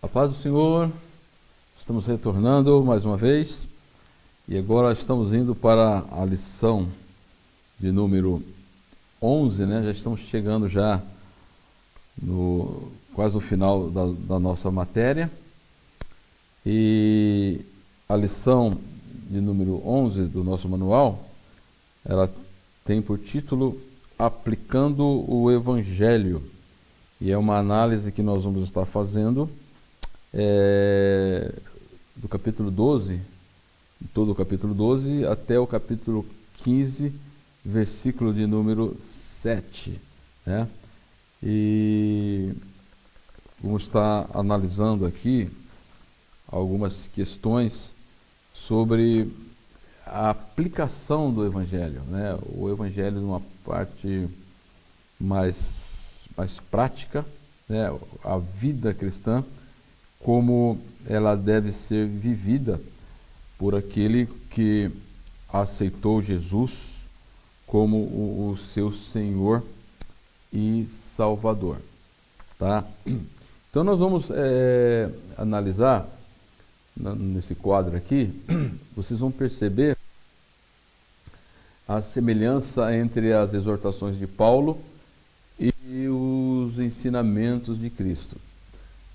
A paz do Senhor, estamos retornando mais uma vez e agora estamos indo para a lição de número 11, né? Já estamos chegando já quase no final da nossa matéria e a lição de número 11 do nosso manual, ela tem por título Aplicando o Evangelho e é uma análise que nós vamos estar fazendo do capítulo 12, todo o capítulo 12 até o capítulo 15, versículo de número 7, né? E vamos estar analisando aqui algumas questões sobre a aplicação do Evangelho, né? O Evangelho numa parte mais prática, né? A vida cristã, como ela deve ser vivida por aquele que aceitou Jesus como o seu Senhor e Salvador, tá? Então nós vamos analisar nesse quadro aqui. Vocês vão perceber a semelhança entre as exortações de Paulo e os ensinamentos de Cristo.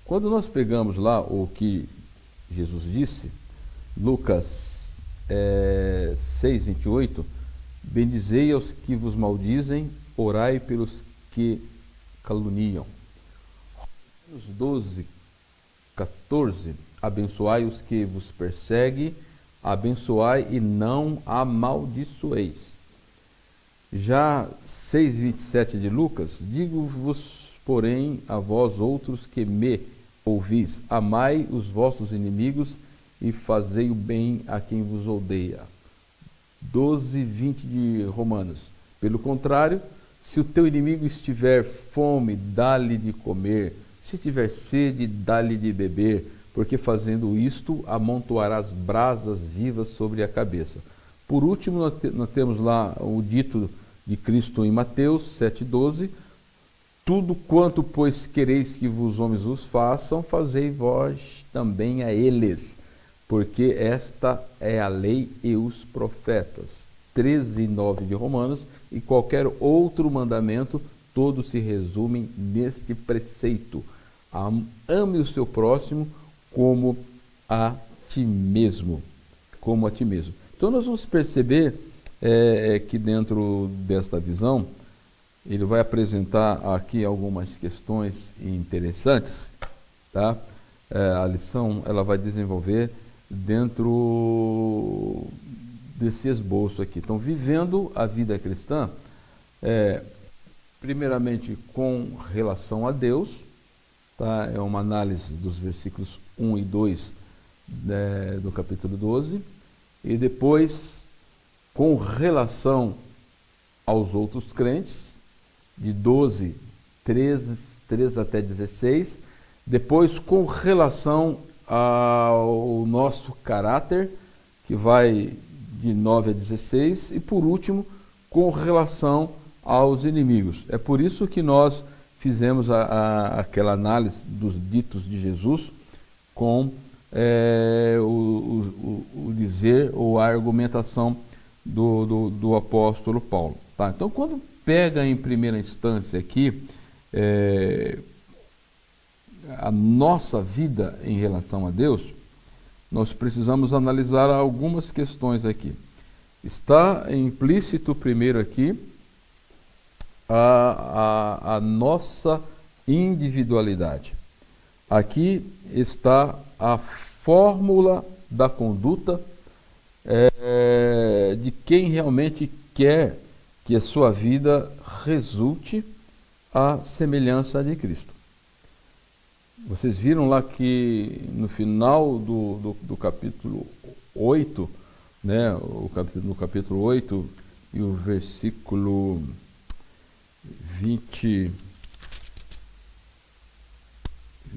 Quando nós pegamos lá o que Jesus disse, Lucas 6:28, bendizei aos que vos maldizem, orai pelos que caluniam. Romanos 12:14, abençoai os que vos perseguem, abençoai e não amaldiçoeis. Já 6:27 de Lucas, digo-vos, porém, a vós outros que me ouvis, amai os vossos inimigos e fazei o bem a quem vos odeia. 12:20 de Romanos, pelo contrário, se o teu inimigo estiver fome, dá-lhe de comer, se tiver sede, dá-lhe de beber, porque fazendo isto, amontoarás brasas vivas sobre a cabeça. Por último, nós temos lá o dito de Cristo em Mateus 7:12, tudo quanto, pois, quereis que os homens vos façam, fazei vós também a eles, porque esta é a lei e os profetas. 13:9 de Romanos, e qualquer outro mandamento, todos se resumem neste preceito: ame o seu próximo como a ti mesmo. Como a ti mesmo. Então nós vamos perceber que dentro desta visão, ele vai apresentar aqui algumas questões interessantes, tá? A lição ela vai desenvolver dentro desse esboço aqui. Então, vivendo a vida cristã, primeiramente com relação a Deus, tá? É uma análise dos versículos 1 e 2 do capítulo 12, e depois com relação aos outros crentes, de 12, 13 até 16, depois com relação ao nosso caráter, que vai de 9 a 16, e por último, com relação aos inimigos. É por isso que nós fizemos aquela análise dos ditos de Jesus com o dizer ou a argumentação do apóstolo Paulo. Tá? Então, quando pega em primeira instância aqui a nossa vida em relação a Deus, nós precisamos analisar algumas questões aqui. Está implícito primeiro aqui a nossa individualidade. Aqui está a fórmula da conduta de quem realmente quer que a sua vida resulte à semelhança de Cristo. Vocês viram lá que no final do capítulo 8, né, no capítulo 8 e o versículo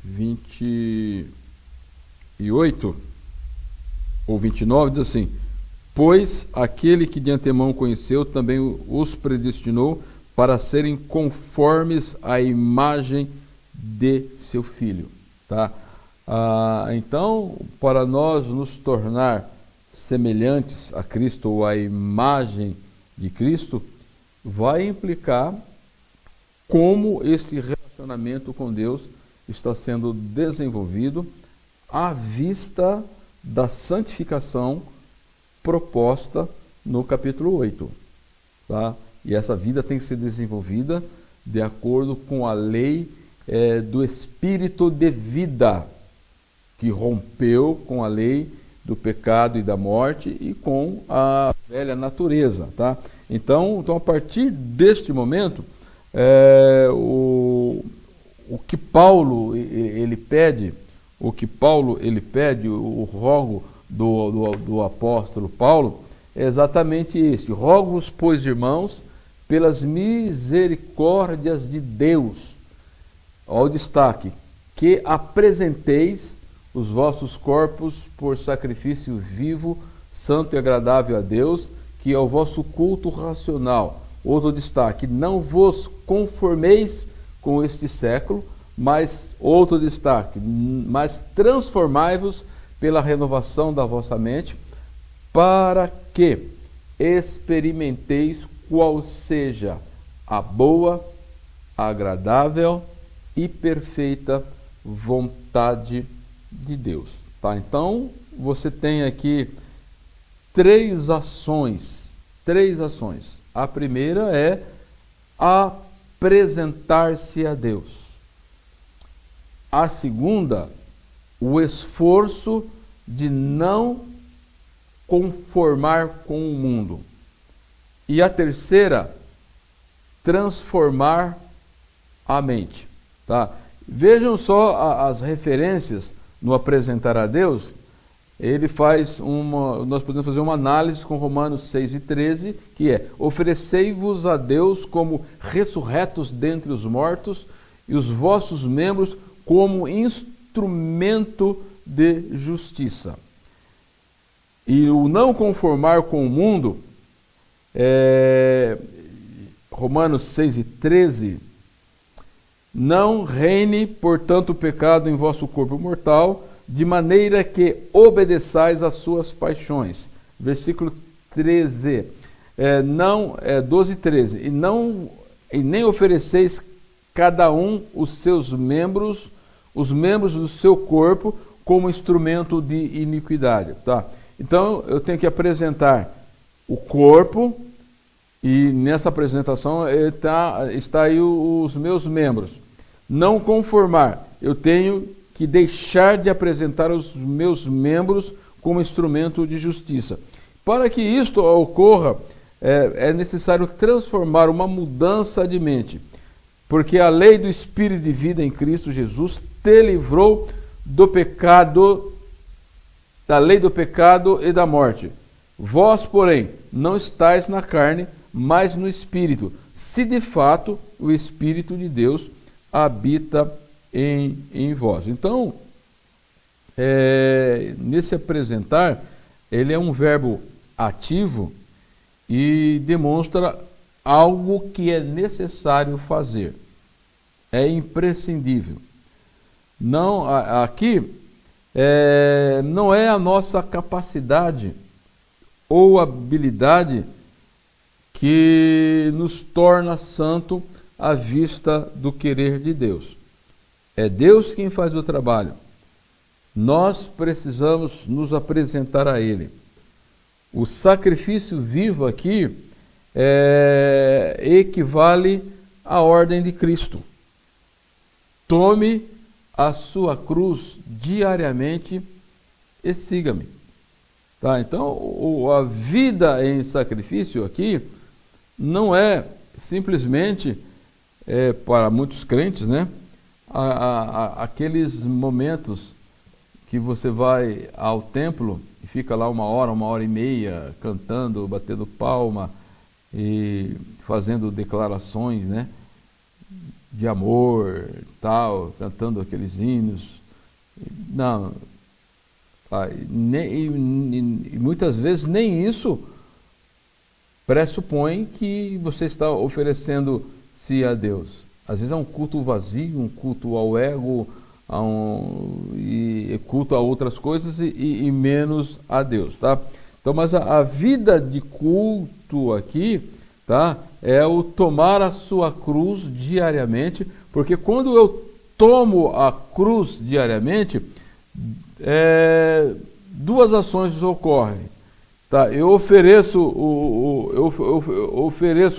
28 ou 29, diz assim: pois aquele que de antemão conheceu também os predestinou para serem conformes à imagem de seu filho. Tá? Então, para nós nos tornar semelhantes a Cristo ou à imagem de Cristo, vai implicar como esse relacionamento com Deus está sendo desenvolvido à vista da santificação proposta no capítulo 8. Tá? E essa vida tem que ser desenvolvida de acordo com a lei do Espírito de vida, que rompeu com a lei do pecado e da morte e com a velha natureza. Tá? Então, a partir deste momento, o que Paulo ele pede, o rogo do apóstolo Paulo, é exatamente este: rogo-vos, pois, irmãos, pelas misericórdias de Deus, ao destaque, que apresenteis os vossos corpos por sacrifício vivo, santo e agradável a Deus, que é o vosso culto racional. Outro destaque: não vos conformeis com este século, mas, outro destaque, mas transformai-vos pela renovação da vossa mente, para que experimenteis qual seja a boa, agradável e perfeita vontade de Deus. Tá? Então, você tem aqui três ações. A primeira é apresentar-se a Deus. A segunda, o esforço de não conformar com o mundo. E a terceira, transformar a mente. Tá? Vejam só as referências no apresentar a Deus. Nós podemos fazer uma análise com Romanos 6:13, que é: oferecei-vos a Deus como ressurretos dentre os mortos, e os vossos membros como instrumento de justiça. E o não conformar com o mundo, Romanos 6:13, não reine, portanto, o pecado em vosso corpo mortal, de maneira que obedeçais às suas paixões. Versículo 13, 12:13, e nem ofereceis cada um os membros do seu corpo como instrumento de iniquidade. Tá? Então, eu tenho que apresentar o corpo, e nessa apresentação está aí os meus membros. Não conformar, eu tenho que deixar de apresentar os meus membros como instrumento de justiça. Para que isto ocorra, é necessário transformar uma mudança de mente, porque a lei do Espírito de vida em Cristo Jesus te livrou do pecado, da lei do pecado e da morte. Vós, porém, não estáis na carne, mas no Espírito, se de fato o Espírito de Deus habita em vós. Então, nesse apresentar, ele é um verbo ativo e demonstra algo que é necessário fazer. É imprescindível. Não, aqui não é a nossa capacidade ou habilidade que nos torna santo à vista do querer de Deus. É Deus quem faz o trabalho. Nós precisamos nos apresentar a Ele. O sacrifício vivo aqui equivale à ordem de Cristo. Tome a sua cruz diariamente e siga-me. Tá? Então, a vida em sacrifício aqui não é simplesmente, para muitos crentes, né, aqueles momentos que você vai ao templo e fica lá 1 hora, 1 hora e meia, cantando, batendo palma e fazendo declarações, né, de amor, tal, cantando aqueles hinos. Não, e muitas vezes nem isso pressupõe que você está oferecendo-se a Deus. Às vezes é um culto vazio, um culto ao ego, e culto a outras coisas e menos a Deus, tá? Então, mas a vida de culto aqui, tá? É o tomar a sua cruz diariamente, porque quando eu tomo a cruz diariamente, duas ações ocorrem, tá? Eu ofereço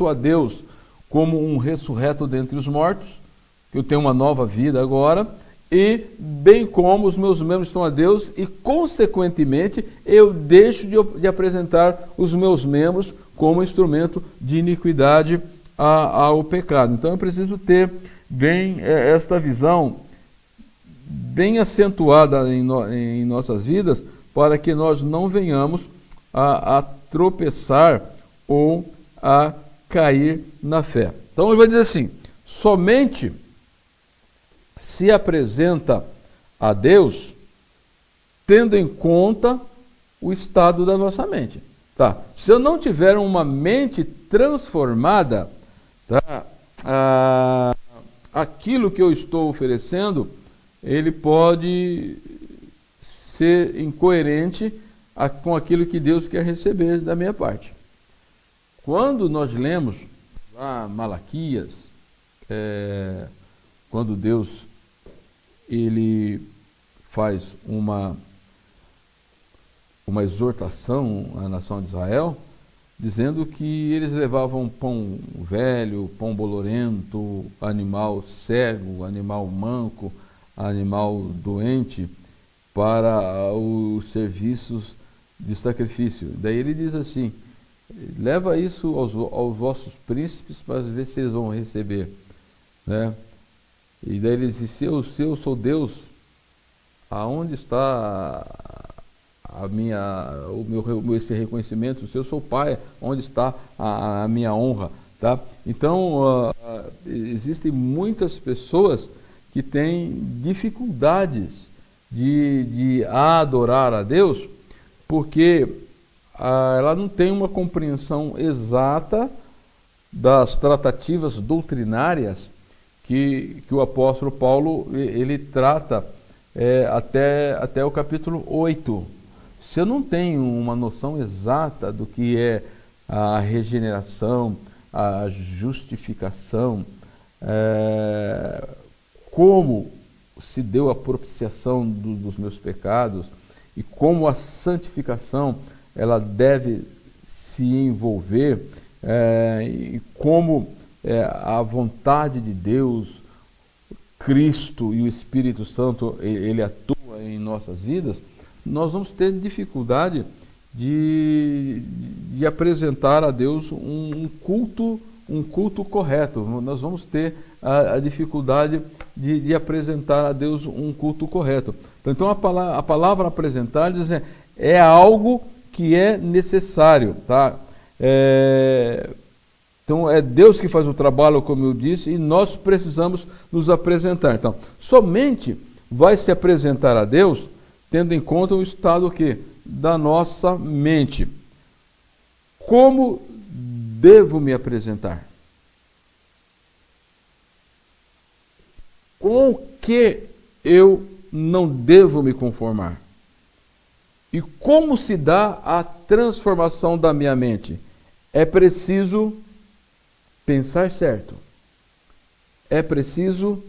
a Deus como um ressurreto dentre os mortos, que eu tenho uma nova vida agora, e bem como os meus membros estão a Deus, e consequentemente eu deixo de apresentar os meus membros como instrumento de iniquidade ao pecado. Então eu preciso ter bem esta visão bem acentuada em nossas vidas, para que nós não venhamos a tropeçar ou a cair na fé. Então ele vai dizer assim: somente se apresenta a Deus tendo em conta o estado da nossa mente. Tá? Se eu não tiver uma mente transformada, tá? Aquilo que eu estou oferecendo, ele pode ser incoerente com aquilo que Deus quer receber da minha parte. Quando nós lemos lá Malaquias, quando Deus ele faz uma exortação à nação de Israel, dizendo que eles levavam pão velho, pão bolorento, animal cego, animal manco, animal doente, para os serviços de sacrifício. Daí ele diz assim: leva isso aos vossos príncipes para ver se eles vão receber, né? E daí ele diz: se eu sou Deus, aonde está esse reconhecimento? Se eu sou pai, onde está a minha honra? Tá? Então, existem muitas pessoas que têm dificuldades de adorar a Deus, porque ela não tem uma compreensão exata das tratativas doutrinárias que o apóstolo Paulo ele trata até o capítulo 8. Se eu não tenho uma noção exata do que é a regeneração, a justificação, como se deu a propiciação dos meus pecados e como a santificação ela deve se envolver, e como a vontade de Deus, Cristo e o Espírito Santo, ele atua em nossas vidas, nós vamos ter dificuldade de apresentar a Deus um culto correto. Nós vamos ter a dificuldade de apresentar a Deus um culto correto. Então a palavra apresentar diz, é algo que é necessário, tá? Então é Deus que faz o trabalho, como eu disse, e nós precisamos nos apresentar. Então, somente vai se apresentar a Deus tendo em conta o estado da nossa mente. Como devo me apresentar? Com o que eu não devo me conformar? E como se dá a transformação da minha mente? É preciso pensar certo. É preciso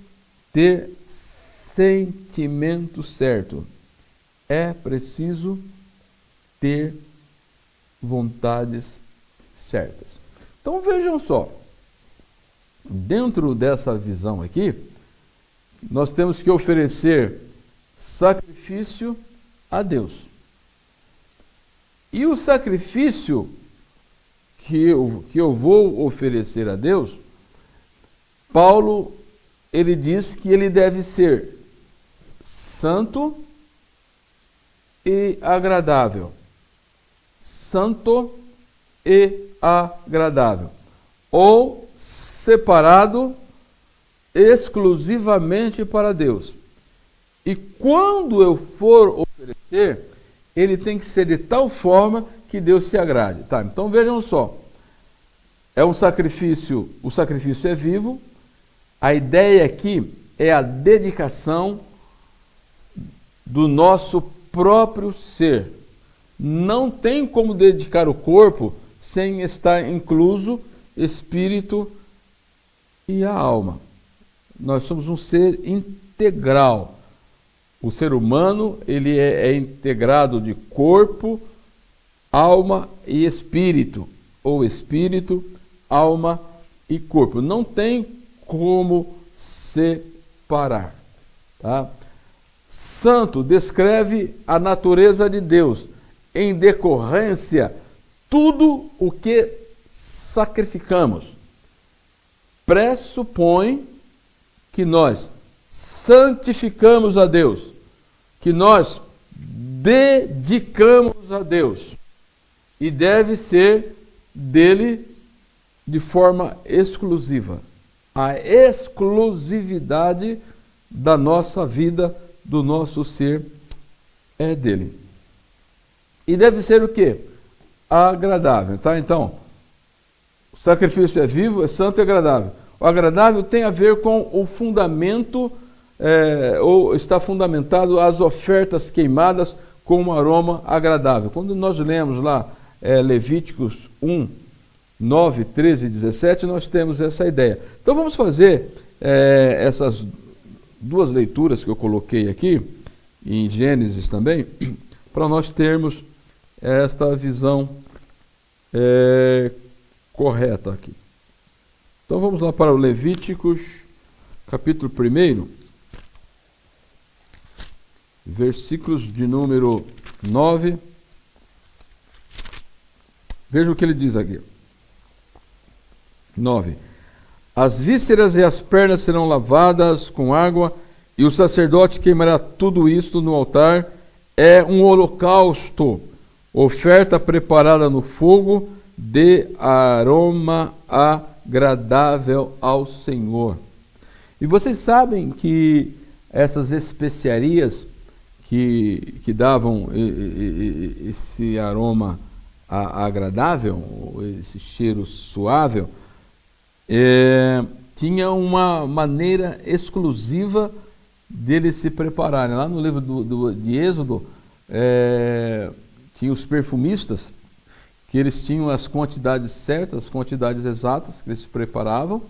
ter sentimento certo. É preciso ter vontades certas. Então vejam só, dentro dessa visão aqui, nós temos que oferecer sacrifício a Deus. E o sacrifício que eu vou oferecer a Deus, Paulo, ele diz que ele deve ser santo e agradável. Santo e agradável. Ou separado exclusivamente para Deus. E quando eu for oferecer, ele tem que ser de tal forma que Deus se agrade. Tá, então vejam só. É um sacrifício, o sacrifício é vivo. A ideia aqui é a dedicação do nosso próprio ser. Não tem como dedicar o corpo sem estar incluso espírito e a alma. Nós somos um ser integral. O ser humano, ele é integrado de corpo, alma e espírito, ou espírito, alma e corpo. Não tem como separar, tá? Santo descreve a natureza de Deus em decorrência tudo o que sacrificamos. Pressupõe que nós santificamos a Deus, que nós dedicamos a Deus e deve ser dele de forma exclusiva. A exclusividade da nossa vida, do nosso ser, é dele. E deve ser o quê? Agradável, tá? Então, o sacrifício é vivo, é santo e agradável. O agradável tem a ver com o fundamento, ou está fundamentado as ofertas queimadas com um aroma agradável. Quando nós lemos lá Levíticos 1, 9, 13 e 17, nós temos essa ideia. Então vamos fazer essas duas leituras que eu coloquei aqui, em Gênesis também, para nós termos esta visão correta aqui. Então vamos lá para o Levíticos, capítulo 1, versículos de número 9. Veja o que ele diz aqui. 9. As vísceras e as pernas serão lavadas com água, e o sacerdote queimará tudo isto no altar. É um holocausto, oferta preparada no fogo, de aroma agradável ao Senhor. E vocês sabem que essas especiarias que davam esse aroma agradável, esse cheiro suave, tinha uma maneira exclusiva deles se prepararem. Lá no livro de Êxodo, tinha os perfumistas, que eles tinham as quantidades certas, as quantidades exatas que eles se preparavam,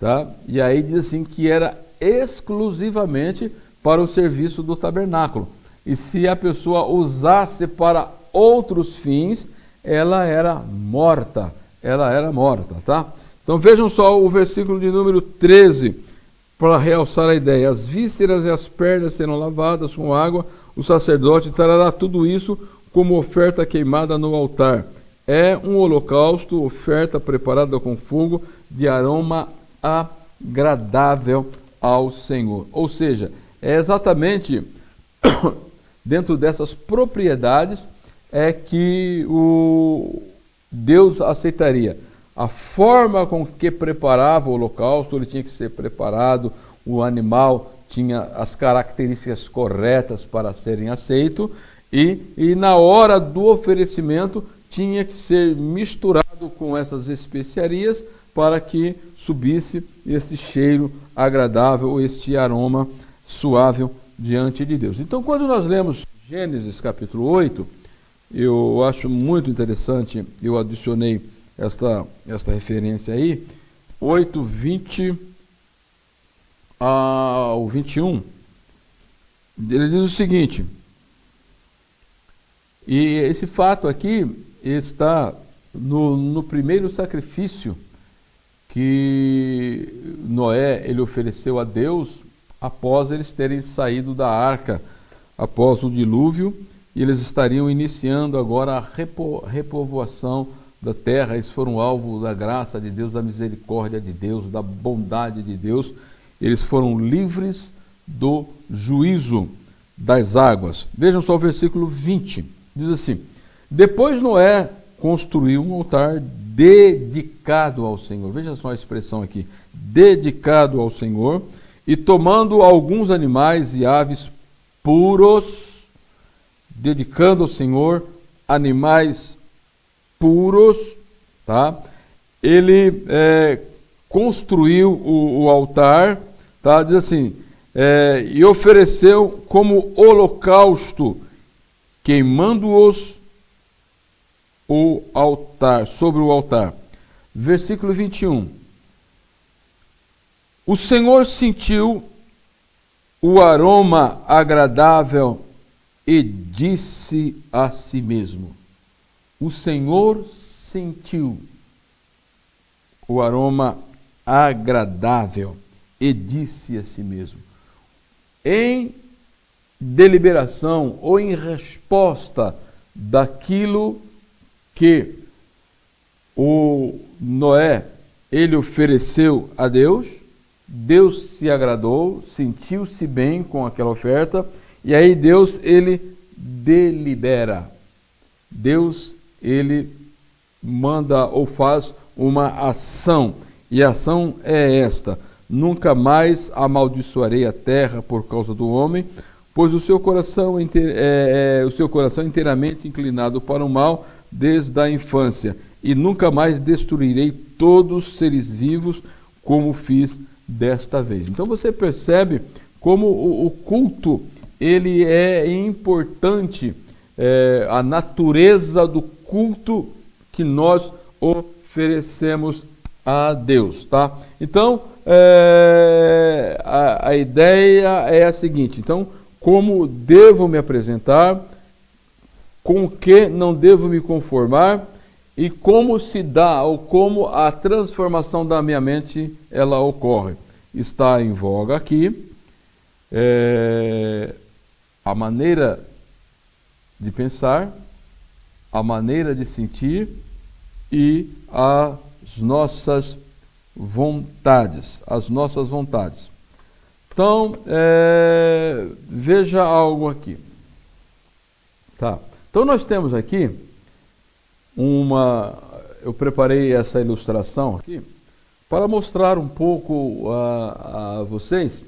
tá? E aí diz assim que era exclusivamente para o serviço do tabernáculo. E se a pessoa usasse para outros fins, ela era morta, tá? Então vejam só o versículo de número 13, para realçar a ideia. As vísceras e as pernas serão lavadas com água, o sacerdote trará tudo isso como oferta queimada no altar. É um holocausto, oferta preparada com fogo, de aroma agradável ao Senhor. Ou seja, é exatamente dentro dessas propriedades que o Deus aceitaria. A forma com que preparava o holocausto, ele tinha que ser preparado, o animal tinha as características corretas para serem aceito, e na hora do oferecimento tinha que ser misturado com essas especiarias para que subisse esse cheiro agradável, este aroma suave diante de Deus. Então, quando nós lemos Gênesis capítulo 8, eu acho muito interessante, eu adicionei esta referência aí, 8, 20 ao 21, ele diz o seguinte, e esse fato aqui está no primeiro sacrifício que Noé ele ofereceu a Deus após eles terem saído da arca, após o dilúvio, e eles estariam iniciando agora a repovoação da terra. Eles foram alvo da graça de Deus, da misericórdia de Deus, da bondade de Deus. Eles foram livres do juízo das águas. Vejam só o versículo 20. Diz assim: depois Noé construiu um altar dedicado ao Senhor. Veja só a expressão aqui. Dedicado ao Senhor. E tomando alguns animais e aves puros, dedicando ao Senhor animais puros, tá? Ele construiu o altar, tá? Diz assim, e ofereceu como holocausto, queimando-os sobre o altar. Versículo 21. O Senhor sentiu o aroma agradável e disse a si mesmo. O Senhor sentiu o aroma agradável e disse a si mesmo. Em deliberação ou em resposta daquilo que o Noé, ele ofereceu a Deus, Deus se agradou, sentiu-se bem com aquela oferta, e aí Deus, ele delibera. Deus, ele manda ou faz uma ação, e a ação é esta: nunca mais amaldiçoarei a terra por causa do homem, pois o seu coração é inteiramente inclinado para o mal desde a infância, e nunca mais destruirei todos os seres vivos como fiz desta vez. Então você percebe como o culto ele é importante, a natureza do culto que nós oferecemos a Deus, tá? Então a ideia é a seguinte: então, como devo me apresentar, com o que não devo me conformar, e como se dá, ou como a transformação da minha mente ela ocorre. Está em voga aqui a maneira de pensar, a maneira de sentir e as nossas vontades. Então, veja algo aqui. Tá. Então, nós temos aqui eu preparei essa ilustração aqui para mostrar um pouco a vocês,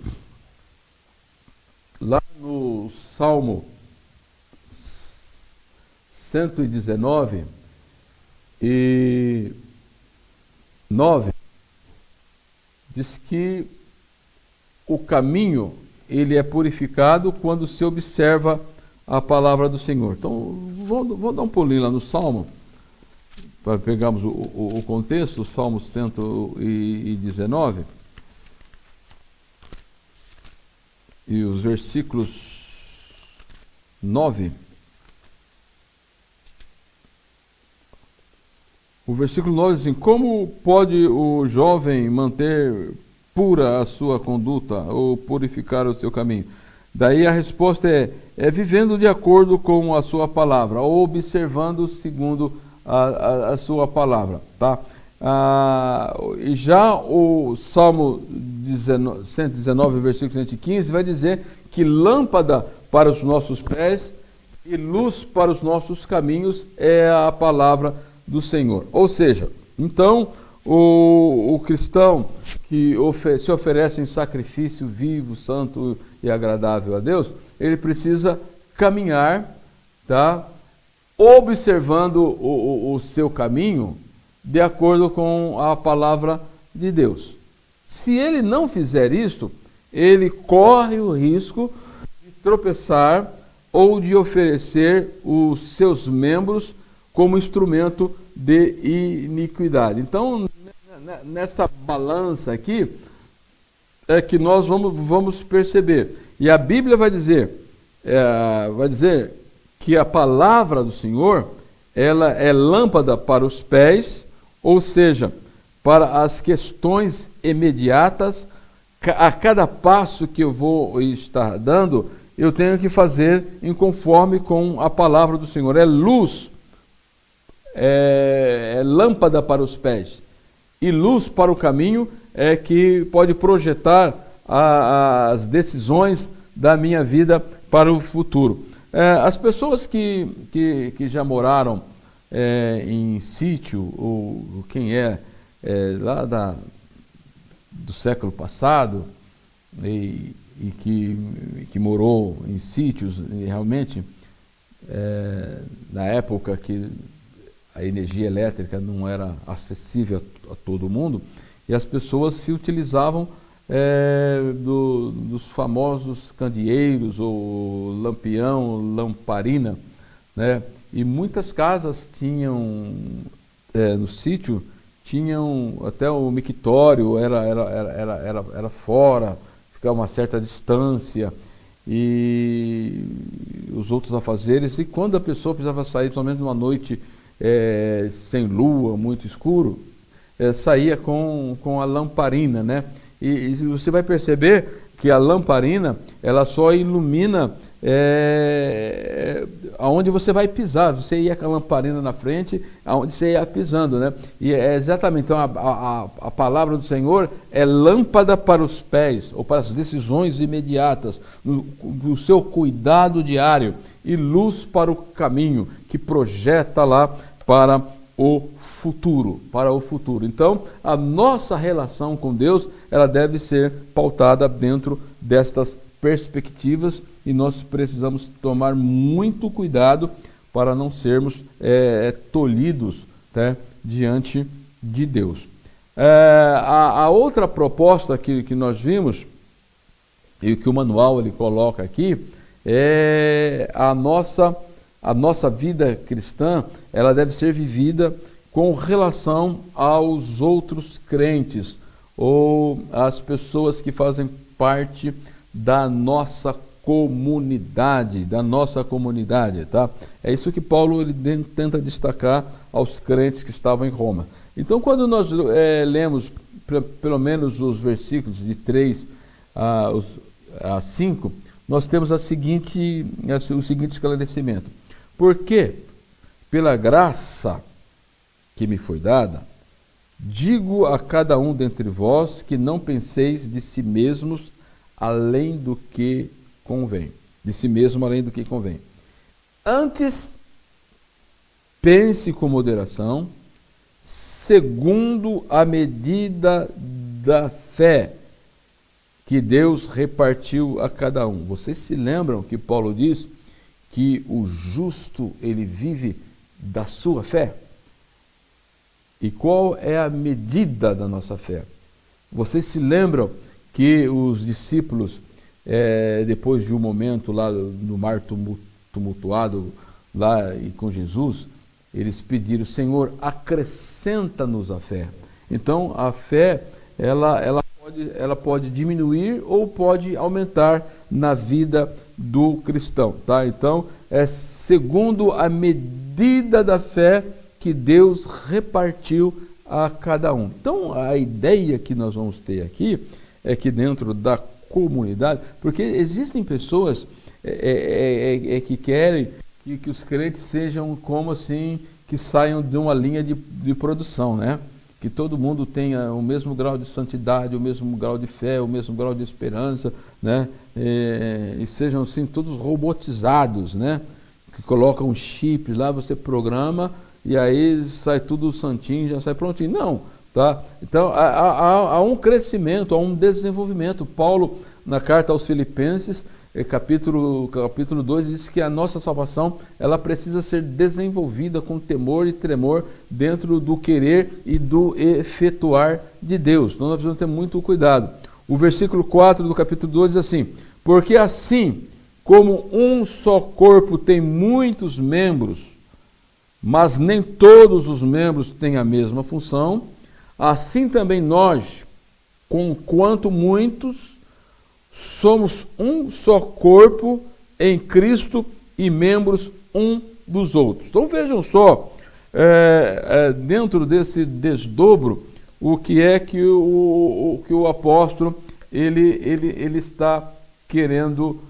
lá no Salmo 119 e 9, diz que o caminho ele é purificado quando se observa a palavra do Senhor. Então, vou dar um pulinho lá no Salmo, para pegarmos o contexto, o Salmo 119, e os versículos 9. O versículo 9 diz assim: como pode o jovem manter pura a sua conduta ou purificar o seu caminho? Daí a resposta é vivendo de acordo com a sua palavra, ou observando segundo a sua palavra, tá? E já o Salmo 119, versículo 115, vai dizer que lâmpada para os nossos pés e luz para os nossos caminhos é a palavra do Senhor. Ou seja, então, o cristão que se oferece em sacrifício vivo, santo e agradável a Deus, ele precisa caminhar, tá? Observando o seu caminho de acordo com a palavra de Deus. Se ele não fizer isto, ele corre o risco de tropeçar ou de oferecer os seus membros como instrumento de iniquidade. Então, nessa balança aqui, é que nós vamos perceber. E a Bíblia vai dizer que a palavra do Senhor, ela é lâmpada para os pés, ou seja, para as questões imediatas. A cada passo que eu vou estar dando, eu tenho que fazer em conforme com a palavra do Senhor. É luz, é lâmpada para os pés, e luz para o caminho que pode projetar as decisões da minha vida para o futuro. As pessoas que já moraram em sítio, ou quem lá do século passado, e que morou em sítios, e realmente, na época que a energia elétrica não era acessível a todo mundo, e as pessoas se utilizavam dos famosos candeeiros, ou lampião, lamparina, né? E muitas casas tinham, no sítio, tinham até o mictório, era fora, ficava uma certa distância, e os outros afazeres, e quando a pessoa precisava sair, principalmente numa noite sem lua, muito escuro, saía com a lamparina, né? E você vai perceber que a lamparina, ela só ilumina aonde você vai pisar. Você ia com a lamparina na frente, aonde você ia pisando, né? E é exatamente, então a palavra do Senhor é lâmpada para os pés, ou para as decisões imediatas, no seu cuidado diário, e luz para o caminho, que projeta lá para o futuro, Então, a nossa relação com Deus, ela deve ser pautada dentro destas perspectivas, e nós precisamos tomar muito cuidado para não sermos tolhidos, né, diante de Deus. A outra proposta que nós vimos, e que o manual ele coloca aqui, é a nossa vida cristã, ela deve ser vivida com relação aos outros crentes, ou às pessoas que fazem parte da nossa comunidade, tá? É isso que Paulo ele tenta destacar aos crentes que estavam em Roma. Então, quando nós lemos pelo menos os versículos de 3 a 5, nós temos o seguinte esclarecimento. Porque, pela graça que me foi dada, digo a cada um dentre vós que não penseis de si mesmos além do que convém. Antes, pense com moderação, segundo a medida da fé que Deus repartiu a cada um. Vocês se lembram que Paulo diz que o justo, ele vive da sua fé? E qual é a medida da nossa fé? Vocês se lembram que os discípulos, depois de um momento lá no mar tumultuado, lá e com Jesus, eles pediram: Senhor, acrescenta-nos a fé. Então, a fé, ela pode diminuir ou pode aumentar na vida do cristão, tá? Então, é segundo a medida da fé que Deus repartiu a cada um. Então, a ideia que nós vamos ter aqui é que dentro da comunidade, porque existem pessoas que querem que os crentes sejam como assim, que saiam de uma linha de produção, né? Que todo mundo tenha o mesmo grau de santidade, o mesmo grau de fé, o mesmo grau de esperança, né? E sejam assim todos robotizados, né? Que colocam chips lá, você programa e aí sai tudo santinho, já sai prontinho. Não, tá? Então há um crescimento, há um desenvolvimento. Paulo, na carta aos Filipenses, capítulo 2, diz que a nossa salvação, ela precisa ser desenvolvida com temor e tremor dentro do querer e do efetuar de Deus. Então nós precisamos ter muito cuidado. O versículo 4 do capítulo 2 diz assim: porque assim como um só corpo tem muitos membros, mas nem todos os membros têm a mesma função, assim também nós, conquanto muitos, somos um só corpo em Cristo e membros um dos outros. Então vejam só, dentro desse desdobro, o que é que o apóstolo ele está querendo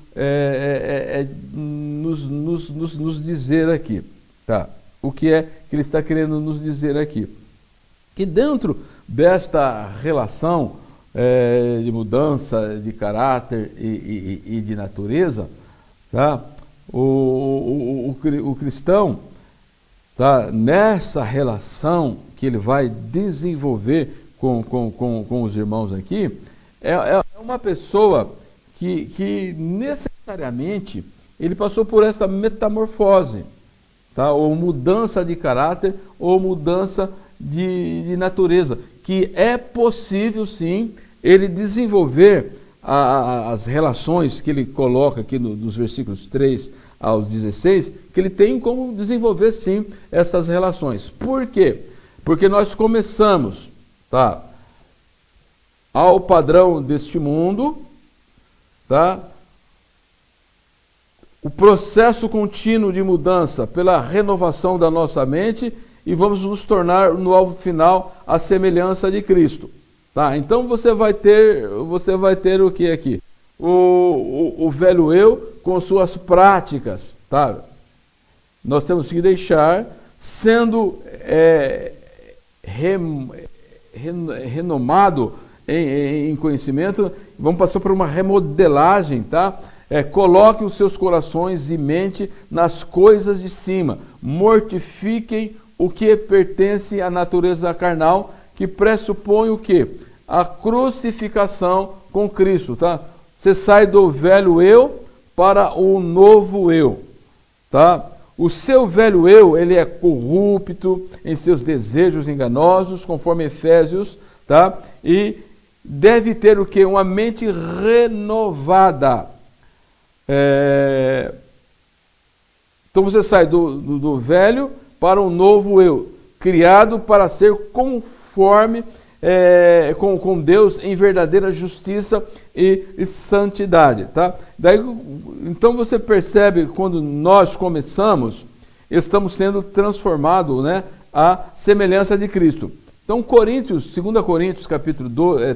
nos dizer aqui, tá? O que é que ele está querendo nos dizer aqui? Que dentro desta relação de mudança de caráter e de natureza, tá? O cristão, tá? Nessa relação que ele vai desenvolver com os irmãos aqui, é uma pessoa que necessariamente ele passou por essa metamorfose, tá? Ou mudança de caráter, ou mudança de natureza, que é possível sim ele desenvolver as relações que ele coloca aqui nos versículos 3 aos 16, que ele tem como desenvolver sim essas relações. Por quê? Porque nós começamos, tá, ao padrão deste mundo, tá, o processo contínuo de mudança pela renovação da nossa mente, e vamos nos tornar no alvo final a semelhança de Cristo. Tá? Então você vai ter o que aqui? O velho eu com suas práticas. Tá? Nós temos que deixar sendo renomado em conhecimento. Vamos passar por uma remodelagem, tá? Coloquem os seus corações e mente nas coisas de cima. Mortifiquem o que pertence à natureza carnal, que pressupõe o quê? A crucificação com Cristo, tá? Você sai do velho eu para o novo eu, tá? O seu velho eu, ele é corrupto em seus desejos enganosos, conforme Efésios, tá? E deve ter o quê? Uma mente renovada. Então você sai do velho para um novo eu, criado para ser conforme com Deus em verdadeira justiça e santidade, tá? Daí, então você percebe, quando nós começamos, estamos sendo transformados, né, à semelhança de Cristo. Então 2 Coríntios capítulo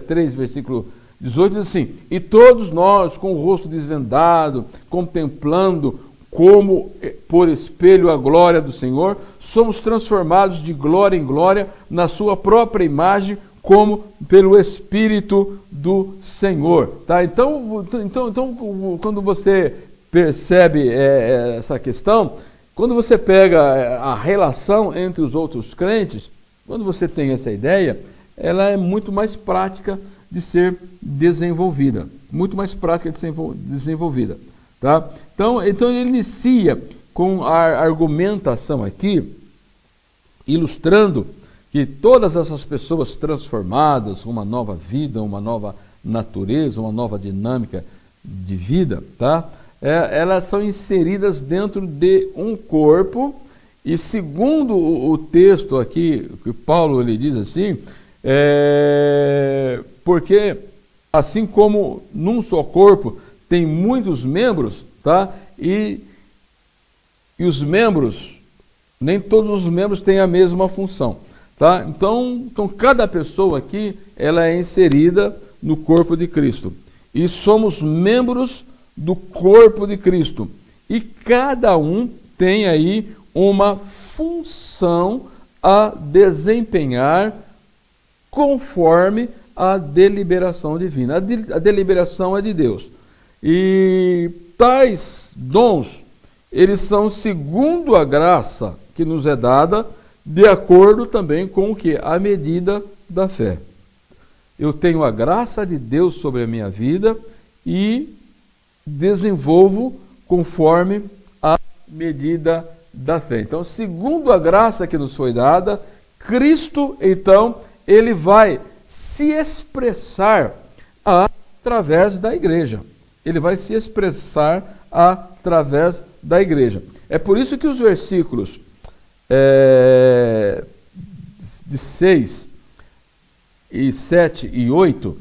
3, versículo 18 diz assim: e todos nós, com o rosto desvendado, contemplando como por espelho a glória do Senhor, somos transformados de glória em glória na sua própria imagem, como pelo Espírito do Senhor. Tá? Então, quando você percebe essa questão, quando você pega a relação entre os outros crentes, quando você tem essa ideia, ela é muito mais prática de ser desenvolvida. Muito mais prática de ser desenvolvida. Tá? Então ele inicia com a argumentação aqui, ilustrando que todas essas pessoas transformadas, uma nova vida, uma nova natureza, uma nova dinâmica de vida, tá? Elas são inseridas dentro de um corpo, e segundo o texto aqui, que Paulo ele diz assim, porque assim como num só corpo tem muitos membros, tá? E os membros, nem todos os membros têm a mesma função, tá? Então cada pessoa aqui, ela é inserida no corpo de Cristo. E somos membros do corpo de Cristo. E cada um tem aí uma função a desempenhar conforme a deliberação divina. A deliberação é de Deus. E tais dons, eles são segundo a graça que nos é dada, de acordo também com o que? A medida da fé. Eu tenho a graça de Deus sobre a minha vida e desenvolvo conforme a medida da fé. Então, segundo a graça que nos foi dada, Cristo, então, ele vai se expressar através da igreja. Ele vai se expressar através da igreja. É por isso que os versículos de 6 e 7 e 8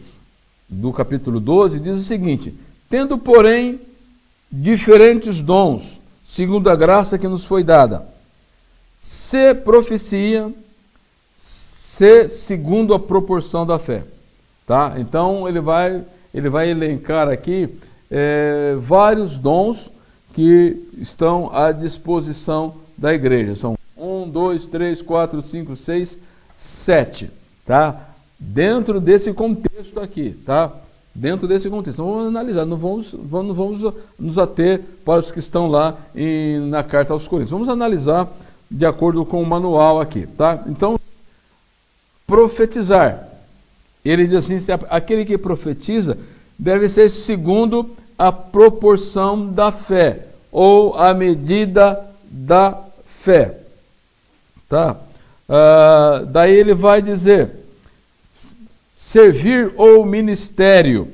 do capítulo 12 diz o seguinte: tendo, porém, diferentes dons, segundo a graça que nos foi dada, se profecia, se segundo a proporção da fé. Tá? Então ele vai elencar aqui vários dons que estão à disposição da igreja. São 1, 2, 3, 4, 5, 6, 7. Tá? Dentro desse contexto aqui, tá? Dentro desse contexto. Então, vamos analisar, não vamos nos ater para os que estão lá na carta aos Coríntios. Vamos analisar de acordo com o manual aqui, tá? Então, profetizar. Ele diz assim: aquele que profetiza deve ser segundo a proporção da fé, ou a medida da fé. Tá? Daí ele vai dizer: servir ou ministério.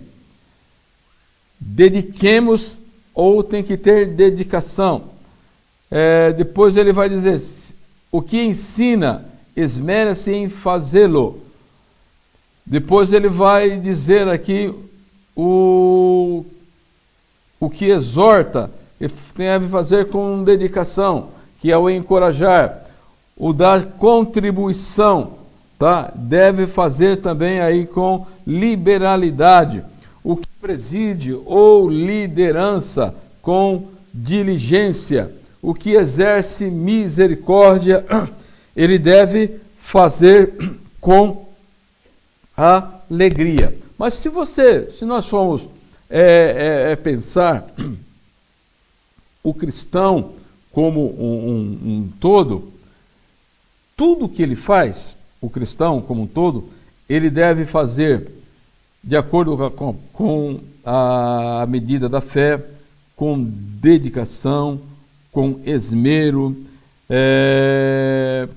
Dediquemos ou tem que ter dedicação. Depois ele vai dizer, o que ensina, esmera-se em fazê-lo. Depois ele vai dizer aqui o que exorta, deve fazer com dedicação, que é o encorajar, o dar contribuição, tá? Deve fazer também aí com liberalidade, o que preside ou liderança com diligência, o que exerce misericórdia, ele deve fazer com alegria. Mas se nós formos pensar o cristão como um todo, tudo que ele faz, o cristão como um todo, ele deve fazer de acordo com a medida da fé, com dedicação, com esmero,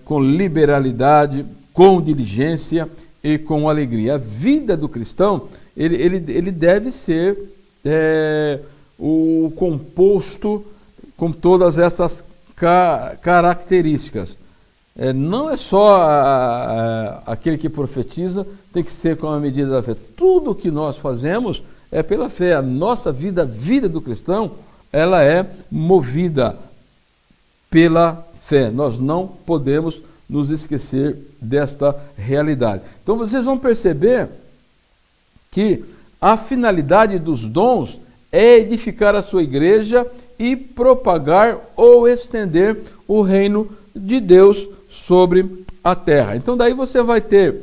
com liberalidade, com diligência e com alegria. A vida do cristão, ele deve ser o composto com todas essas características. Não é só aquele que profetiza, tem que ser com a medida da fé. Tudo que nós fazemos é pela fé. A nossa vida, a vida do cristão, ela é movida pela fé. Nós não podemos nos esquecer desta realidade. Então vocês vão perceber que a finalidade dos dons é edificar a sua igreja e propagar ou estender o reino de Deus sobre a terra. Então daí você vai ter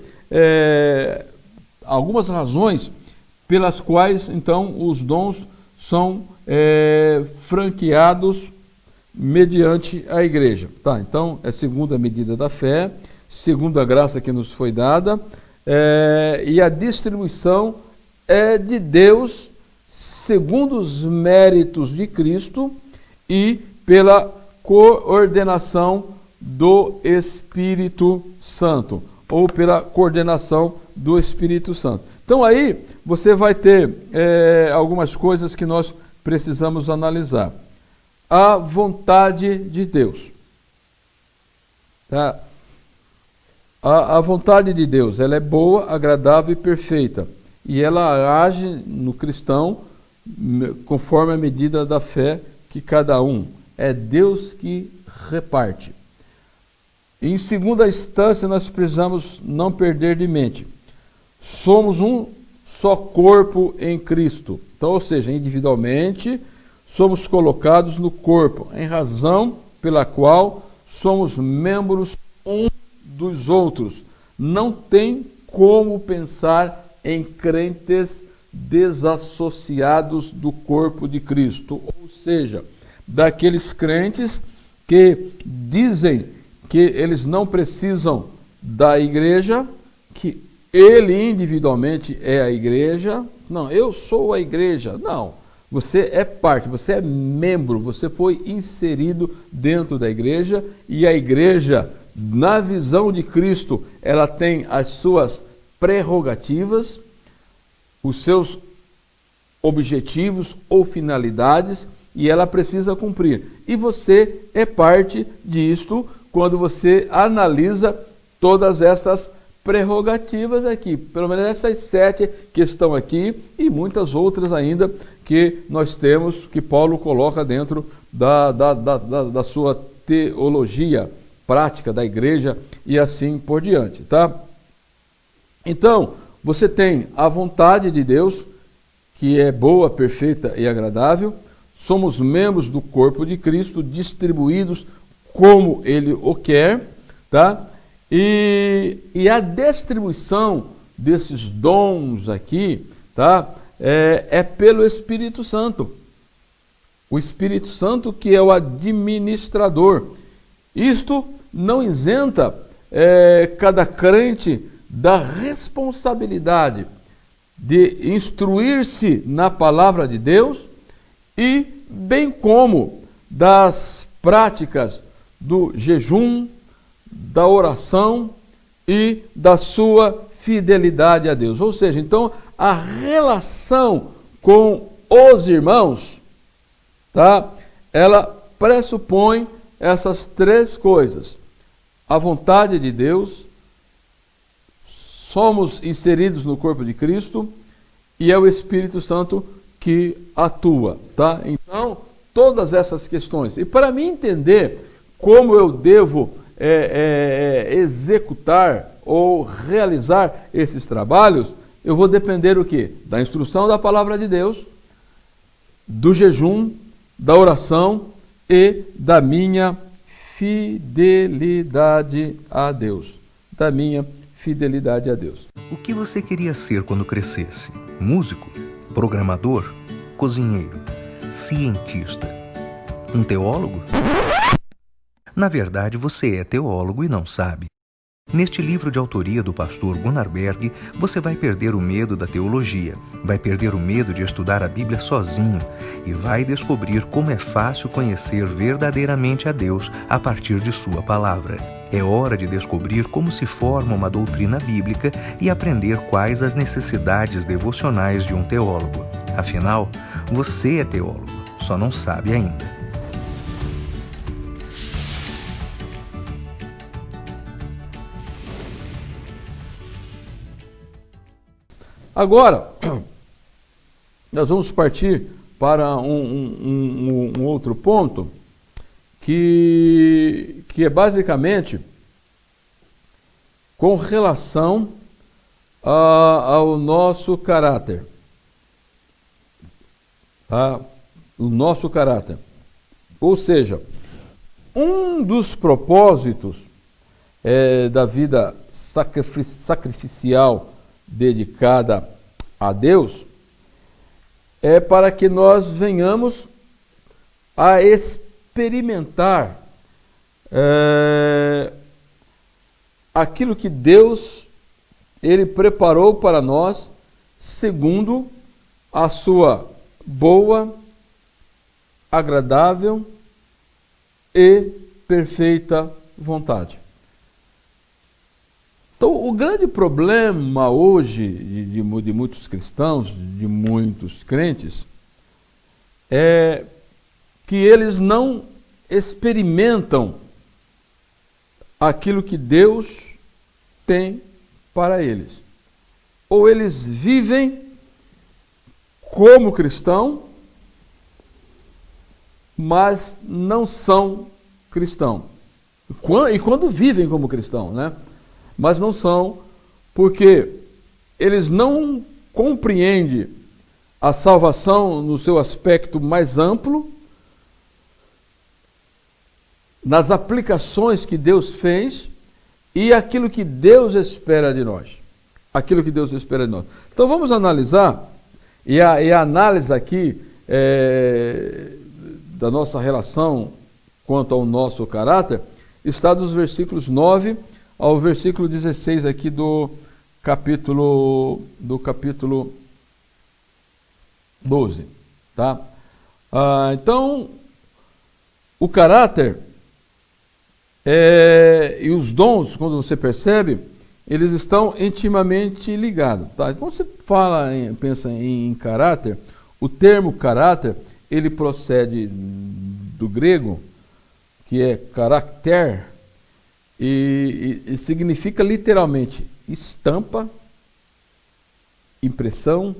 algumas razões pelas quais então os dons são franqueados mediante a igreja. Tá, então é segundo a medida da fé, segundo a graça que nos foi dada, e a distribuição é de Deus segundo os méritos de Cristo e pela coordenação do Espírito Santo, ou pela coordenação do Espírito Santo. Então aí você vai ter algumas coisas que nós precisamos analisar. A vontade de Deus. Tá? A vontade de Deus, ela é boa, agradável e perfeita. E ela age no cristão conforme a medida da fé que cada um. É Deus que reparte. Em segunda instância, nós precisamos não perder de mente. Somos um só corpo em Cristo. Então, ou seja, individualmente, somos colocados no corpo, em razão pela qual somos membros uns dos outros. Não tem como pensar em crentes desassociados do corpo de Cristo, ou seja, daqueles crentes que dizem que eles não precisam da igreja, que ele individualmente é a igreja. Não, eu sou a igreja. Não, você é parte, você é membro, você foi inserido dentro da igreja, e a igreja, na visão de Cristo, ela tem as suas prerrogativas, os seus objetivos ou finalidades, e ela precisa cumprir. E você é parte disto quando você analisa todas estas prerrogativas aqui, pelo menos essas 7 que estão aqui, e muitas outras ainda que nós temos, que Paulo coloca dentro da sua teologia prática da igreja e assim por diante, tá? Então, você tem a vontade de Deus, que é boa, perfeita e agradável. Somos membros do corpo de Cristo, distribuídos como Ele o quer, tá? E a distribuição desses dons aqui, tá? É pelo Espírito Santo. O Espírito Santo que é o administrador. Isto não isenta cada crente da responsabilidade de instruir-se na palavra de Deus e bem como das práticas do jejum, da oração e da sua fidelidade a Deus. Ou seja, então, a relação com os irmãos, tá? Ela pressupõe essas três coisas. A vontade de Deus, somos inseridos no corpo de Cristo e é o Espírito Santo que atua, tá? Então, todas essas questões. E para mim entender como eu devo executar ou realizar esses trabalhos, eu vou depender o quê? Da instrução da palavra de Deus, do jejum, da oração e da minha fidelidade a Deus. Da minha fidelidade a Deus. O que você queria ser quando crescesse? Músico? Programador? Cozinheiro? Cientista? Um teólogo? Na verdade, você é teólogo e não sabe. Neste livro de autoria do pastor Gunnar Berg, você vai perder o medo da teologia, vai perder o medo de estudar a Bíblia sozinho e vai descobrir como é fácil conhecer verdadeiramente a Deus a partir de sua palavra. É hora de descobrir como se forma uma doutrina bíblica e aprender quais as necessidades devocionais de um teólogo. Afinal, você é teólogo, só não sabe ainda. Agora, nós vamos partir para um outro ponto, que é basicamente com relação ao nosso caráter. Tá? O nosso caráter. Ou seja, um dos propósitos da vida sacrificial dedicada a Deus é para que nós venhamos a experimentar aquilo que Deus ele preparou para nós segundo a sua boa, agradável e perfeita vontade. Então, o grande problema hoje de muitos cristãos, de muitos crentes, é que eles não experimentam aquilo que Deus tem para eles. Ou eles vivem como cristão, mas não são cristão. E quando vivem como cristão, né? Mas não são, porque eles não compreendem a salvação no seu aspecto mais amplo, nas aplicações que Deus fez e aquilo que Deus espera de nós. Aquilo que Deus espera de nós. Então vamos analisar, e a análise aqui da nossa relação quanto ao nosso caráter está dos versículos 9 ao versículo 16 aqui do capítulo 12, tá? Então, o caráter e os dons, quando você percebe, eles estão intimamente ligados, tá? Quando você pensa em caráter, o termo caráter, ele procede do grego, que é caráter, e significa literalmente estampa, impressão,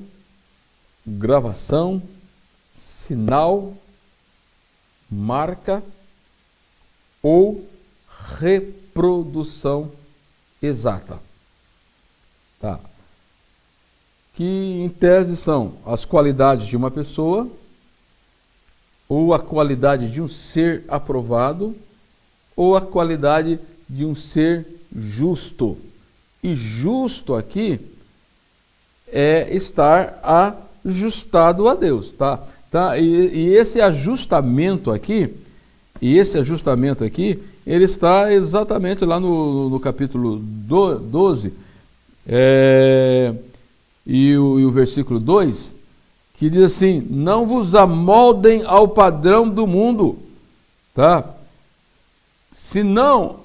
gravação, sinal, marca ou reprodução exata. Tá? Que em tese são as qualidades de uma pessoa ou a qualidade de um ser aprovado ou a qualidade de um ser justo. E justo aqui é estar ajustado a Deus, tá? E esse ajustamento aqui, ele está exatamente lá no capítulo 12, e o versículo 2, que diz assim: não vos amoldem ao padrão do mundo, tá? Senão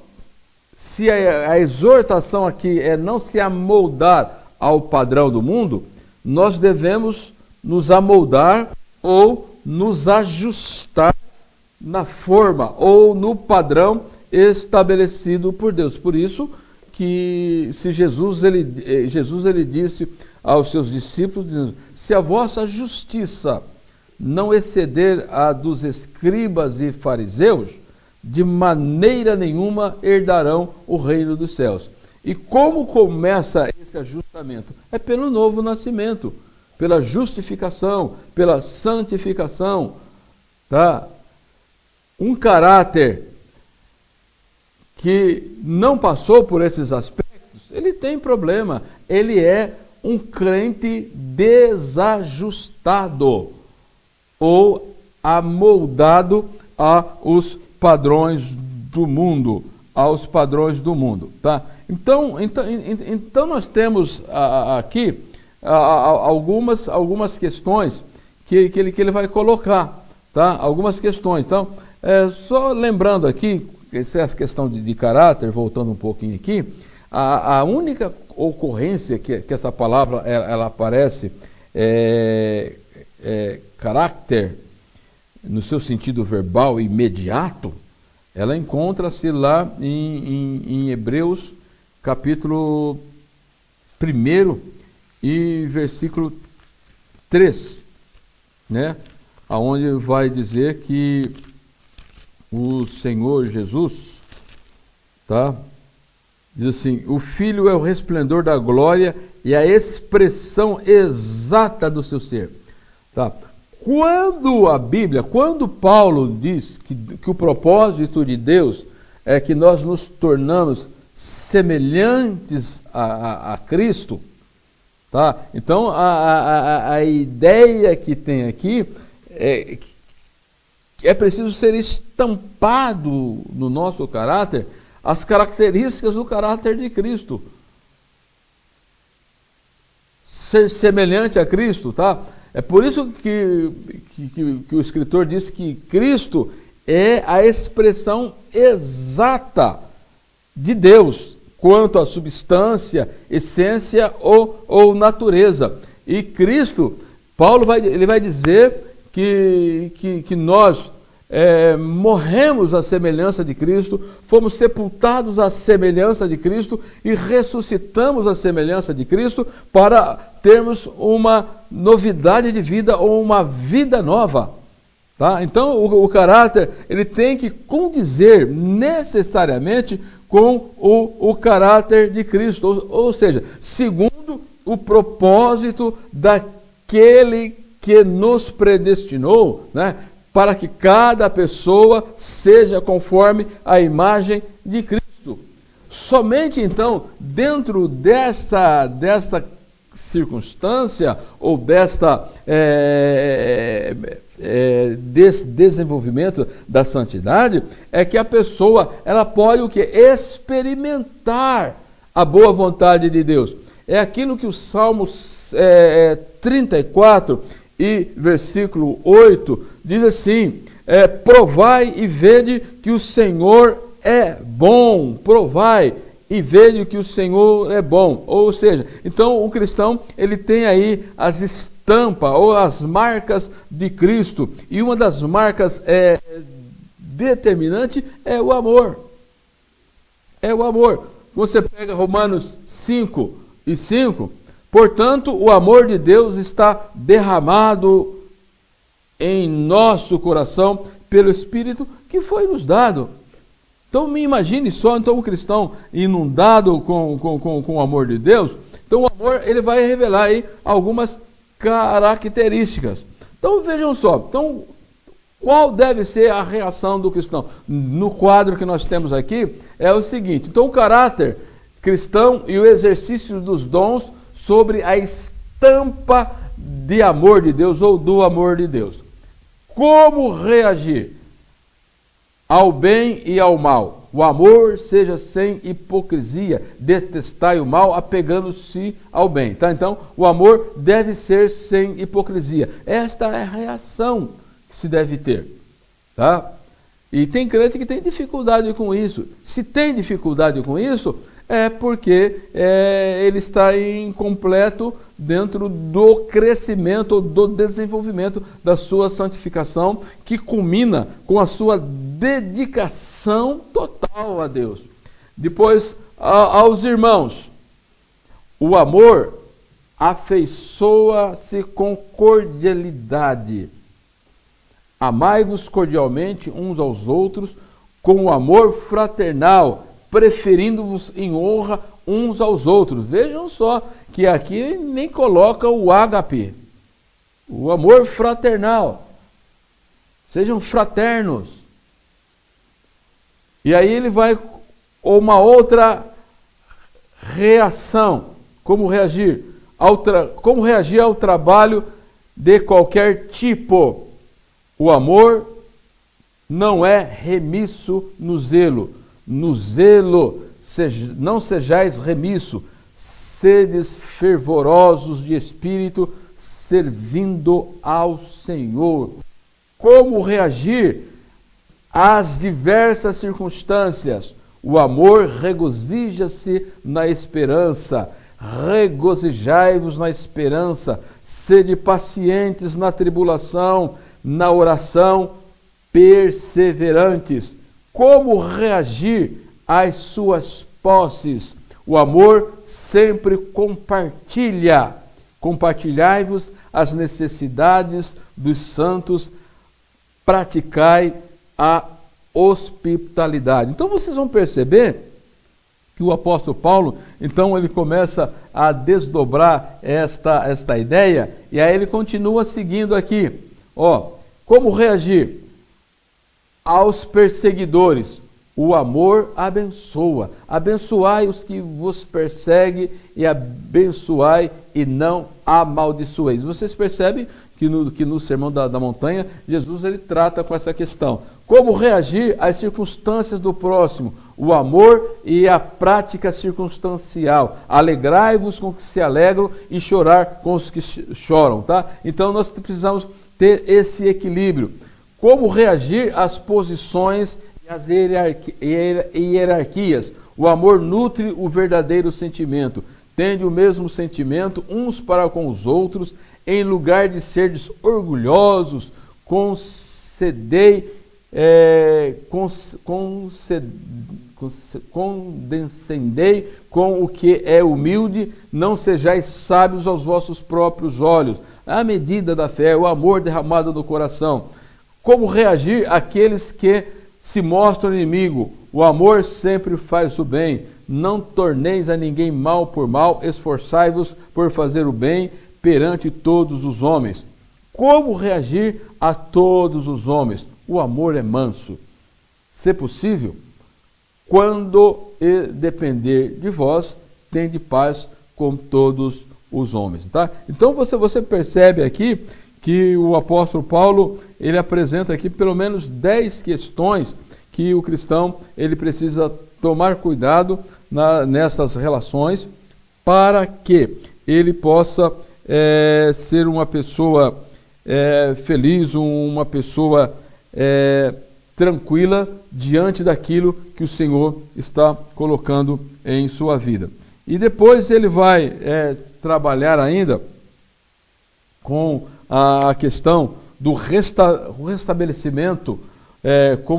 se a exortação aqui é não se amoldar ao padrão do mundo, nós devemos nos amoldar ou nos ajustar na forma ou no padrão estabelecido por Deus. Por isso que se Jesus ele disse aos seus discípulos, dizendo, se a vossa justiça não exceder a dos escribas e fariseus, de maneira nenhuma herdarão o reino dos céus. E como começa esse ajustamento? É pelo novo nascimento, pela justificação, pela santificação, tá? Um caráter que não passou por esses aspectos, ele tem problema, ele é um crente desajustado ou amoldado aos padrões do mundo, tá? Então nós temos aqui algumas questões que ele vai colocar, tá? Algumas questões. Então, só lembrando aqui, essa questão de caráter, voltando um pouquinho aqui, a única ocorrência que essa palavra ela aparece caráter, no seu sentido verbal imediato, ela encontra-se lá em Hebreus, capítulo 1 e versículo 3, né? Aonde vai dizer que o Senhor Jesus, tá? Diz assim, o Filho é o resplendor da glória e a expressão exata do seu ser, tá? Quando Paulo diz que o propósito de Deus é que nós nos tornamos semelhantes a Cristo, tá? Então a ideia que tem aqui é preciso ser estampado no nosso caráter as características do caráter de Cristo. Ser semelhante a Cristo, tá? É por isso que o escritor diz que Cristo é a expressão exata de Deus quanto à substância, essência ou natureza. E Cristo, Paulo vai dizer que nós morremos à semelhança de Cristo, fomos sepultados à semelhança de Cristo e ressuscitamos à semelhança de Cristo para termos uma novidade de vida ou uma vida nova. Tá? Então o caráter ele tem que condizer necessariamente com o caráter de Cristo, ou seja, segundo o propósito daquele que nos predestinou, né? Para que cada pessoa seja conforme a imagem de Cristo. Somente então, dentro desta circunstância ou desse desenvolvimento da santidade, é que a pessoa ela pode o quê? Experimentar a boa vontade de Deus. É aquilo que o Salmo 34 e versículo 8 diz assim, provai e vede que o Senhor é bom, provai e vede que o Senhor é bom. Ou seja, então o cristão ele tem aí as estampas ou as marcas de Cristo, e uma das marcas determinante é o amor. É o amor. Você pega Romanos 5:5, portanto, o amor de Deus está derramado em nosso coração pelo Espírito que foi nos dado. Então, me imagine só, então, um cristão inundado com o amor de Deus. Então, o amor ele vai revelar aí algumas características. Então, vejam só. Então, qual deve ser a reação do cristão? No quadro que nós temos aqui, é o seguinte. Então, o caráter cristão e o exercício dos dons sobre a estampa de amor de Deus ou do amor de Deus. Como reagir ao bem e ao mal? O amor seja sem hipocrisia, detestai o mal, apegando-se ao bem. Tá? Então, o amor deve ser sem hipocrisia. Esta é a reação que se deve ter. Tá? E tem crente que tem dificuldade com isso. Se tem dificuldade com isso, é porque ele está incompleto dentro do crescimento, do desenvolvimento da sua santificação, que culmina com a sua dedicação total a Deus. Depois, aos irmãos, o amor afeiçoa-se com cordialidade. Amai-vos cordialmente uns aos outros com o amor fraternal, preferindo-vos em honra uns aos outros. Vejam só que aqui nem coloca o ágape, o amor fraternal. Sejam fraternos. E aí ele vai uma outra reação. Como reagir? Como reagir ao trabalho de qualquer tipo? O amor não é remisso no zelo. No zelo, não sejais remisso, sedes fervorosos de espírito, servindo ao Senhor. Como reagir às diversas circunstâncias? O amor regozija-se na esperança. Regozijai-vos na esperança. Sede pacientes na tribulação, na oração, perseverantes. Como reagir às suas posses? O amor sempre compartilha. Compartilhai-vos as necessidades dos santos, praticai a hospitalidade. Então vocês vão perceber que o apóstolo Paulo, então ele começa a desdobrar esta ideia, e aí ele continua seguindo aqui. Como reagir aos perseguidores? O amor abençoa. Abençoai os que vos perseguem e abençoai e não amaldiçoeis. Vocês percebem que no Sermão da Montanha, Jesus ele trata com essa questão. Como reagir às circunstâncias do próximo? O amor e a prática circunstancial. Alegrai-vos com os que se alegram e chorar com os que choram, tá? Então nós precisamos ter esse equilíbrio. Como reagir às posições e às hierarquias? O amor nutre o verdadeiro sentimento. Tende o mesmo sentimento uns para com os outros, em lugar de serdes orgulhosos, condescendei com o que é humilde, não sejais sábios aos vossos próprios olhos. A medida da fé, o amor derramado no coração. Como reagir àqueles que se mostram inimigo? O amor sempre faz o bem. Não torneis a ninguém mal por mal, esforçai-vos por fazer o bem perante todos os homens. Como reagir a todos os homens? O amor é manso. Se possível, quando depender de vós, tende paz com todos os homens. Tá? Então você percebe aqui que o apóstolo Paulo ele apresenta aqui pelo menos 10 questões que o cristão ele precisa tomar cuidado nessas relações para que ele possa ser uma pessoa feliz, uma pessoa tranquila diante daquilo que o Senhor está colocando em sua vida. E depois ele vai trabalhar ainda com a questão do restabelecimento,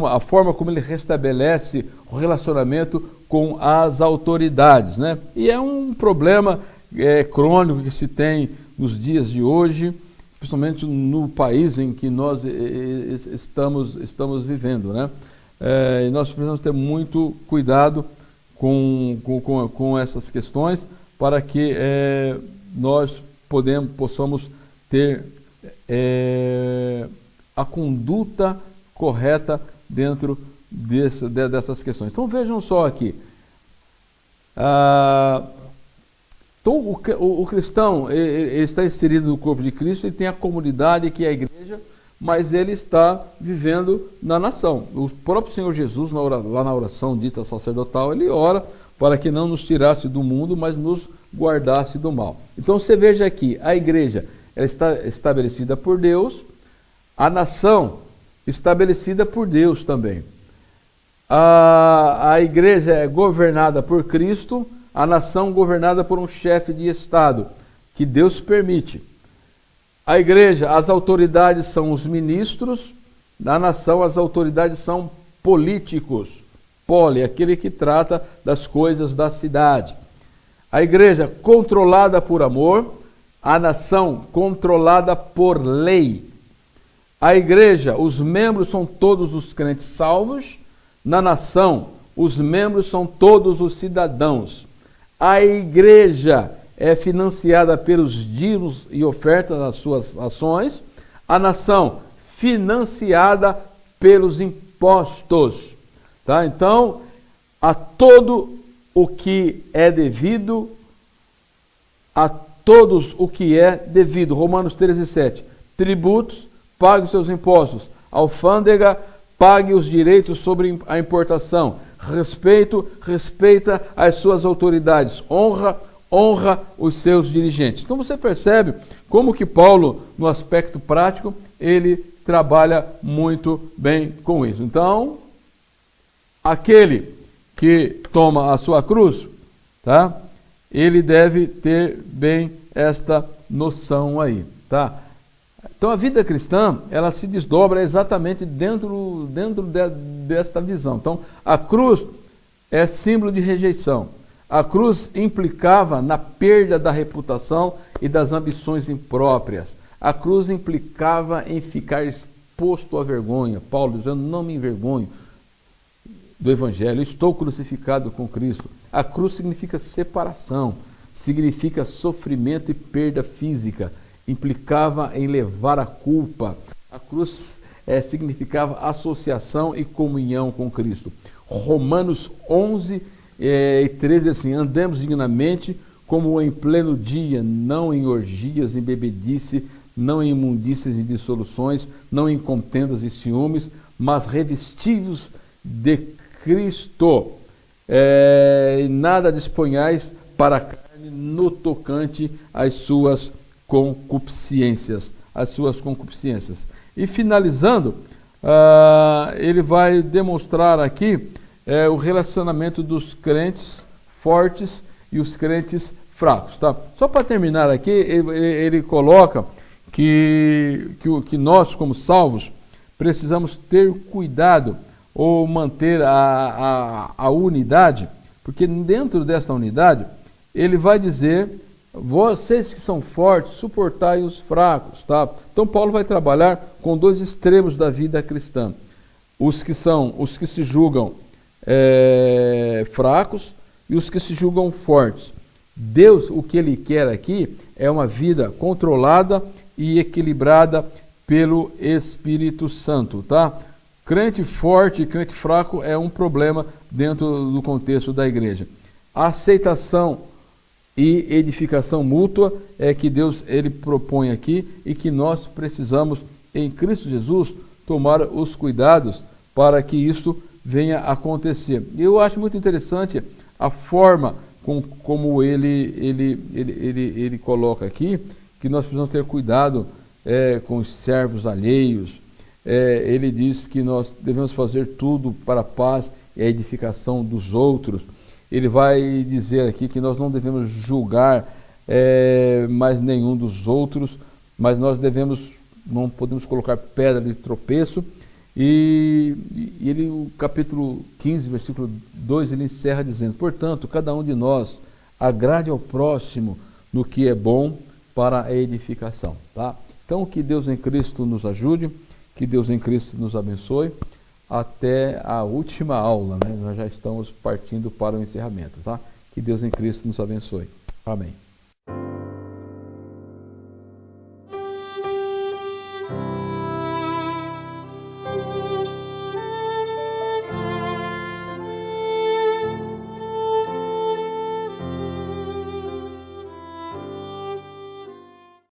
a forma como ele restabelece o relacionamento com as autoridades, né? E é um problema crônico que se tem nos dias de hoje, principalmente no país em que nós estamos vivendo, né? E nós precisamos ter muito cuidado com essas questões para que nós possamos ter a conduta correta dentro dessas questões. Então vejam só aqui. Então, o cristão ele está inserido no corpo de Cristo, ele tem a comunidade que é a igreja, mas ele está vivendo na nação. O próprio Senhor Jesus, lá na oração dita sacerdotal, ele ora para que não nos tirasse do mundo, mas nos guardasse do mal. Então você veja aqui, a igreja ela está estabelecida por Deus, a nação estabelecida por Deus também. A igreja é governada por Cristo, a nação governada por um chefe de Estado, que Deus permite. A igreja, as autoridades são os ministros, na nação as autoridades são políticos. Poli, aquele que trata das coisas da cidade. A igreja controlada por amor, a nação controlada por lei. A igreja, os membros são todos os crentes salvos, na nação, os membros são todos os cidadãos. A igreja é financiada pelos dízimos e ofertas das suas ações, a nação financiada pelos impostos. Tá? Então, a todo o que é devido, a todos o que é devido. Romanos 13:7. Tributos, pague os seus impostos. Alfândega, pague os direitos sobre a importação. Respeita as suas autoridades. Honra os seus dirigentes. Então você percebe como que Paulo, no aspecto prático, ele trabalha muito bem com isso. Então, aquele que toma a sua cruz, tá? Ele deve ter bem esta noção aí, tá? Então a vida cristã, ela se desdobra exatamente dentro desta visão. Então a cruz é símbolo de rejeição. A cruz implicava na perda da reputação e das ambições impróprias. A cruz implicava em ficar exposto à vergonha. Paulo dizendo, não me envergonho do Evangelho, estou crucificado com Cristo. A cruz significa separação, significa sofrimento e perda física. Implicava em levar a culpa. A cruz significava associação e comunhão com Cristo. Romanos 11:13 assim, andemos dignamente como em pleno dia, não em orgias, em bebedice, não em imundícias e dissoluções, não em contendas e ciúmes, mas revestivos de Cristo. Nada disponhais para a carne no tocante às suas concupiscências. E finalizando, ele vai demonstrar aqui o relacionamento dos crentes fortes e os crentes fracos. Tá? Só para terminar aqui, ele coloca que nós, como salvos, precisamos ter cuidado ou manter a unidade, porque dentro dessa unidade, ele vai dizer, vocês que são fortes, suportai os fracos. Tá? Então Paulo vai trabalhar com dois extremos da vida cristã. Os que se julgam fracos e os que se julgam fortes. Deus, o que ele quer aqui é uma vida controlada e equilibrada pelo Espírito Santo, tá? Crente forte e crente fraco é um problema dentro do contexto da igreja. A aceitação e edificação mútua é que Deus ele propõe aqui e que nós precisamos, em Cristo Jesus, tomar os cuidados para que isso venha a acontecer. Eu acho muito interessante a forma como ele coloca aqui, que nós precisamos ter cuidado com os servos alheios. Ele diz que nós devemos fazer tudo para a paz e a edificação dos outros. Ele vai dizer aqui que nós não devemos julgar mais nenhum dos outros, mas nós não podemos colocar pedra de tropeço. E o capítulo 15, versículo 2, ele encerra dizendo, portanto, cada um de nós agrade ao próximo no que é bom para a edificação. Tá? Então, que Deus em Cristo nos ajude, que Deus em Cristo nos abençoe. Até a última aula, né? Nós já estamos partindo para o encerramento. Tá? Que Deus em Cristo nos abençoe. Amém.